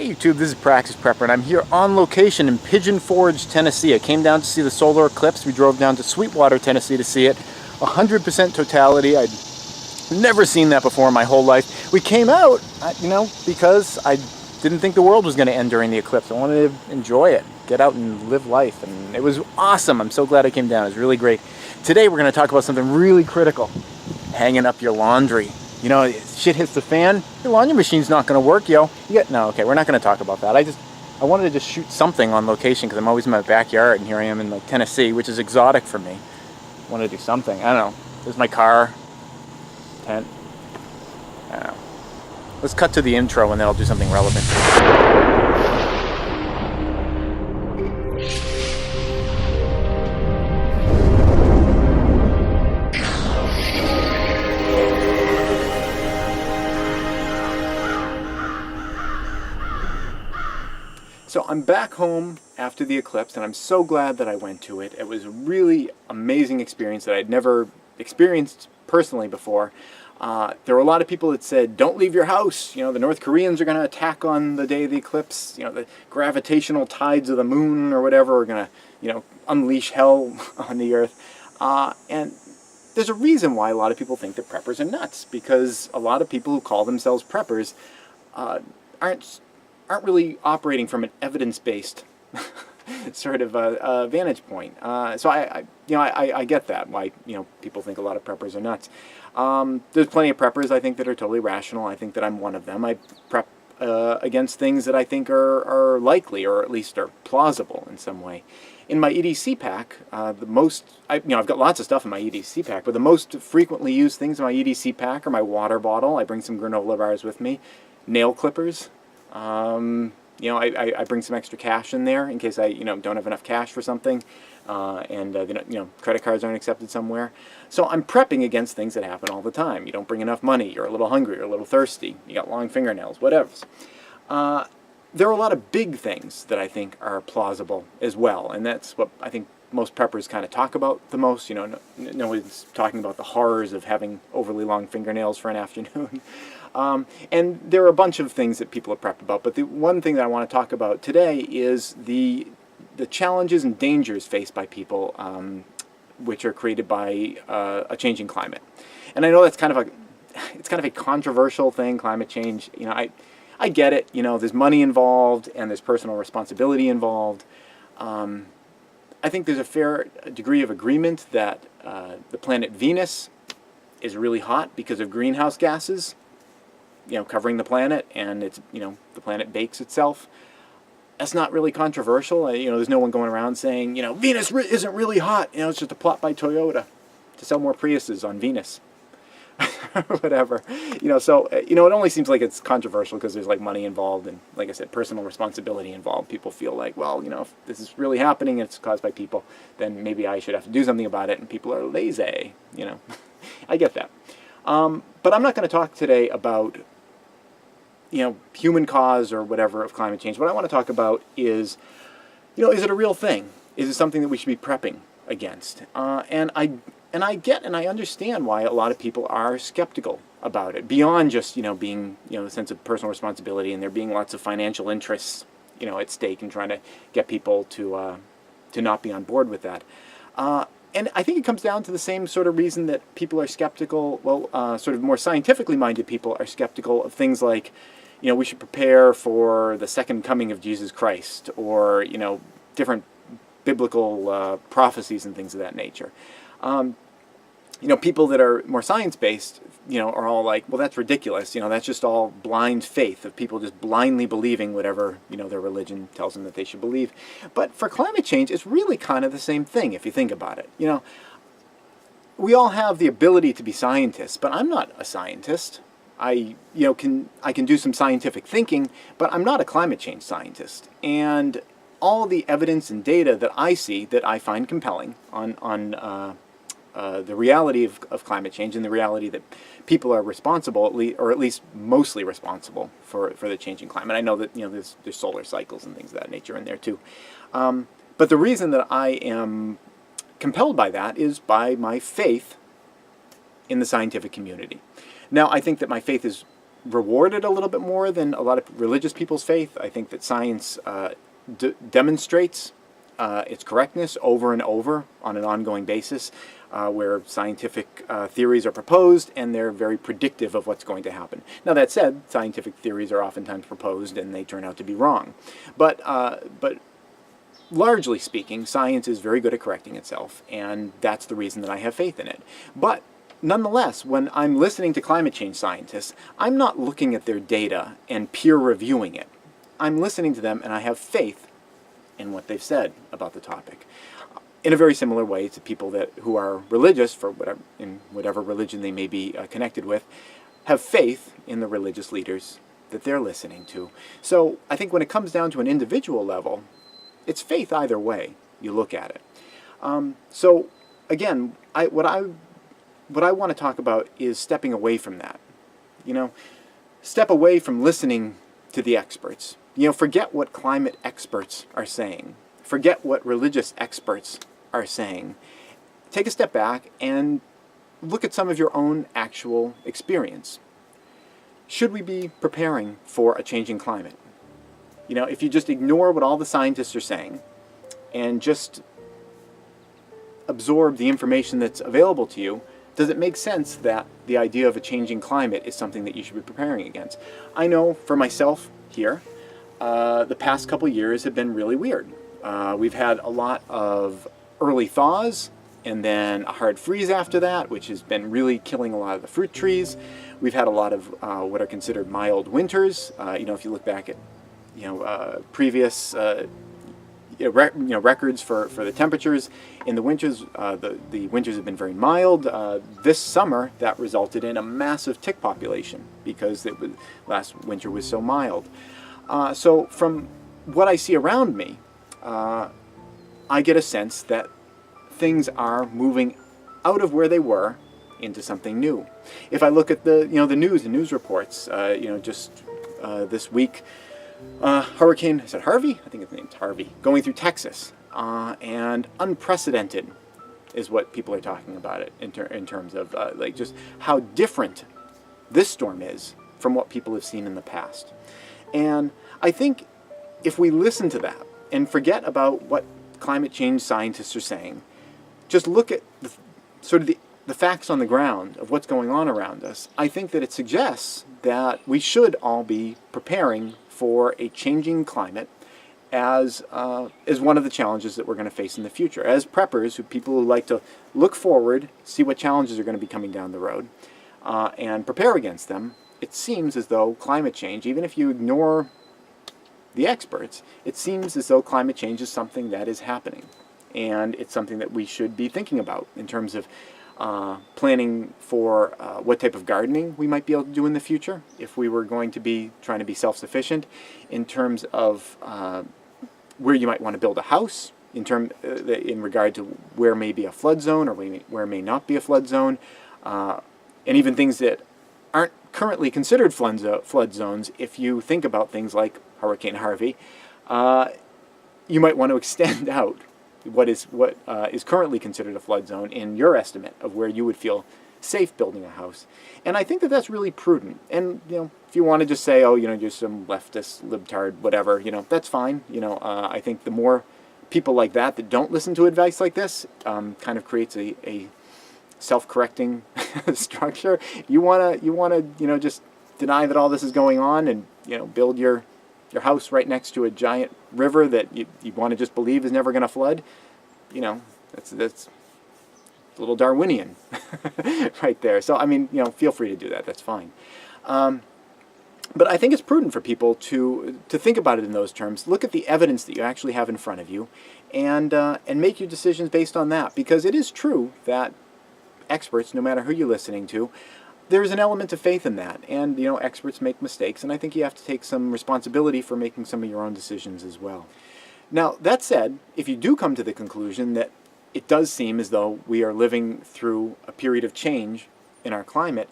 Hey YouTube, this is Praxis Prepper, and I'm here on location in Pigeon Forge, Tennessee. I came down to see the solar eclipse. We drove down to Sweetwater, Tennessee to see it. 100% totality. I'd never seen that before in my whole life. We came out, because I didn't think the world was going to end during the eclipse. I wanted to enjoy it, get out and live life, and it was awesome. I'm so glad I came down. It was really great. Today we're going to talk about something really critical: hanging up your laundry. You know, shit hits the fan, your laundry machine's not going to work, yo. No, okay, we're not going to talk about that. I wanted to just shoot something on location because I'm always in my backyard, and here I am in like Tennessee, which is exotic for me. I wanted to do something. I don't know. There's my car, tent. I don't know. Let's cut to the intro and then I'll do something relevant. So I'm back home after the eclipse, and I'm so glad that I went to it. It was a really amazing experience that I'd never experienced personally before. There were a lot of people that said, don't leave your house. You know, the North Koreans are going to attack on the day of the eclipse. You know, the gravitational tides of the moon or whatever are going to, unleash hell on the earth. And there's a reason why a lot of people think that preppers are nuts, because a lot of people who call themselves preppers aren't really operating from an evidence-based sort of vantage point. So I get that, why people think a lot of preppers are nuts. There's plenty of preppers I think that are totally rational. I think that I'm one of them. I prep against things that I think are likely, or at least are plausible in some way. In my EDC pack, I've got lots of stuff in my EDC pack, but the most frequently used things in my EDC pack are my water bottle. I bring some granola bars with me, nail clippers. I bring some extra cash in there in case I, don't have enough cash for something, and credit cards aren't accepted somewhere. So I'm prepping against things that happen all the time. You don't bring enough money, you're a little hungry, you're a little thirsty, you got long fingernails, whatever. There are a lot of big things that I think are plausible as well, and that's what I think most preppers kind of talk about the most. No one's talking about the horrors of having overly long fingernails for an afternoon. And there are a bunch of things that people have prepped about, but the one thing that I want to talk about today is the challenges and dangers faced by people, which are created by a changing climate. And I know that's kind of a controversial thing, climate change. I get it. There's money involved and there's personal responsibility involved. I think there's a fair degree of agreement that the planet Venus is really hot because of greenhouse gases, covering the planet, and it's, the planet bakes itself. That's not really controversial. There's no one going around saying, Venus isn't really hot. It's just a plot by Toyota to sell more Priuses on Venus. Whatever. So, it only seems like it's controversial because there's like money involved and, like I said, personal responsibility involved. People feel like, well, if this is really happening and it's caused by people, then maybe I should have to do something about it, and people are lazy, I get that. But I'm not going to talk today about, human cause or whatever of climate change. What I want to talk about is, is it a real thing? Is it something that we should be prepping against? And I get and I understand why a lot of people are skeptical about it, beyond just, being, the sense of personal responsibility, and there being lots of financial interests, at stake in trying to get people to not be on board with that. And I think it comes down to the same sort of reason that people are skeptical, sort of more scientifically minded people are skeptical of things like, we should prepare for the second coming of Jesus Christ, or, different biblical prophecies and things of that nature. People that are more science-based, are all like, well, that's ridiculous. That's just all blind faith of people just blindly believing whatever, their religion tells them that they should believe. But for climate change, it's really kind of the same thing if you think about it. We all have the ability to be scientists, but I'm not a scientist. I can do some scientific thinking, but I'm not a climate change scientist. And all the evidence and data that I see that I find compelling on the reality of climate change, and the reality that people are responsible, or at least mostly responsible for the changing climate. I know that there's solar cycles and things of that nature in there too. But the reason that I am compelled by that is by my faith in the scientific community. Now, I think that my faith is rewarded a little bit more than a lot of religious people's faith. I think that science demonstrates its correctness over and over on an ongoing basis, where scientific theories are proposed and they're very predictive of what's going to happen. Now that said, scientific theories are oftentimes proposed and they turn out to be wrong. But largely speaking, science is very good at correcting itself, and that's the reason that I have faith in it. But nonetheless, when I'm listening to climate change scientists, I'm not looking at their data and peer reviewing it. I'm listening to them and I have faith in what they've said about the topic. In a very similar way to people who are religious, in whatever religion they may be connected with, have faith in the religious leaders that they're listening to. So I think when it comes down to an individual level, it's faith either way you look at it. So again, what I want to talk about is stepping away from that. Step away from listening to the experts. Forget what climate experts are saying. Forget what religious experts are saying. Take a step back and look at some of your own actual experience. Should we be preparing for a changing climate? If you just ignore what all the scientists are saying and just absorb the information that's available to you, does it make sense that the idea of a changing climate is something that you should be preparing against? I know for myself here, the past couple years have been really weird. We've had a lot of early thaws and then a hard freeze after that, which has been really killing a lot of the fruit trees. We've had a lot of what are considered mild winters. If you look back at previous records for the temperatures in the winters, the winters have been very mild. This summer, that resulted in a massive tick population because last winter was so mild. So from what I see around me, I get a sense that things are moving out of where they were into something new. If I look at the news reports, just this week, Hurricane, is it Harvey? I think its name's Harvey, going through Texas, and unprecedented is what people are talking about it in terms of just how different this storm is from what people have seen in the past. And I think if we listen to that and forget about what climate change scientists are saying, just look at the facts on the ground of what's going on around us, I think that it suggests that we should all be preparing for a changing climate as one of the challenges that we're going to face in the future. As preppers, people who like to look forward, see what challenges are going to be coming down the road, and prepare against them, it seems as though climate change, even if you ignore the experts, it seems as though climate change is something that is happening. And it's something that we should be thinking about in terms of planning for what type of gardening we might be able to do in the future if we were going to be trying to be self-sufficient, in terms of where you might want to build a house, in regard to where may be a flood zone or where may not be a flood zone, and even things that aren't currently considered flood zones. If you think about things like Hurricane Harvey, you might want to extend out what is currently considered a flood zone in your estimate of where you would feel safe building a house. And I think that that's really prudent. And if you want to just say, you're some leftist, libtard, whatever, that's fine. I think the more people like that don't listen to advice like this, kind of creates a self-correcting structure. You wanna just deny that all this is going on and build your house right next to a giant river that you want to just believe is never going to flood. That's a little Darwinian right there. So feel free to do that. That's fine. But I think it's prudent for people to think about it in those terms. Look at the evidence that you actually have in front of you, and make your decisions based on that. Because it is true that experts, no matter who you're listening to, there's an element of faith in that. And experts make mistakes, and I think you have to take some responsibility for making some of your own decisions as well. Now, that said, if you do come to the conclusion that it does seem as though we are living through a period of change in our climate,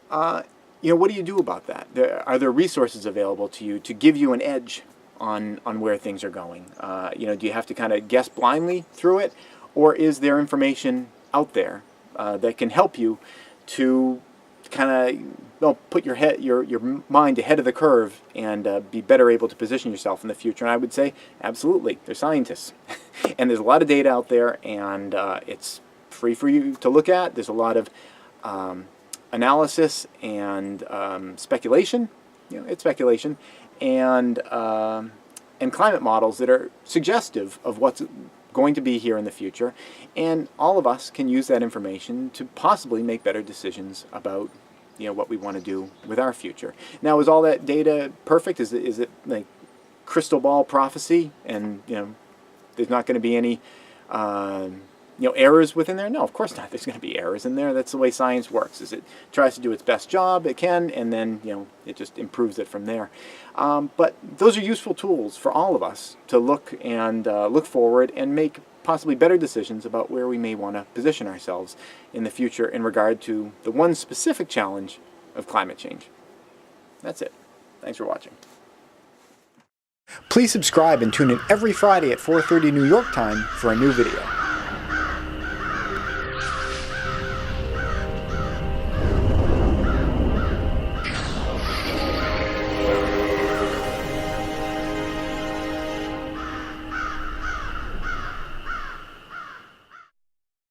what do you do about that? Are there resources available to you to give you an edge on where things are going? Do you have to kind of guess blindly through it, or is there information out there that can help you to kind of put your mind ahead of the curve and be better able to position yourself in the future? And I would say absolutely. They're scientists, and there's a lot of data out there, and it's free for you to look at. There's a lot of analysis and speculation. It's speculation, and climate models that are suggestive of what's going to be here in the future, and all of us can use that information to possibly make better decisions about what we want to do with our future. Now, is all that data perfect? Is it like crystal ball prophecy, and there's not going to be any errors within there? No, of course not. There's going to be errors in there. That's the way science works. Is it tries to do its best job it can, and then it just improves it from there. But those are useful tools for all of us to look forward and make possibly better decisions about where we may want to position ourselves in the future in regard to the one specific challenge of climate change. That's it. Thanks for watching. Please subscribe and tune in every Friday at 4:30 New York time for a new video.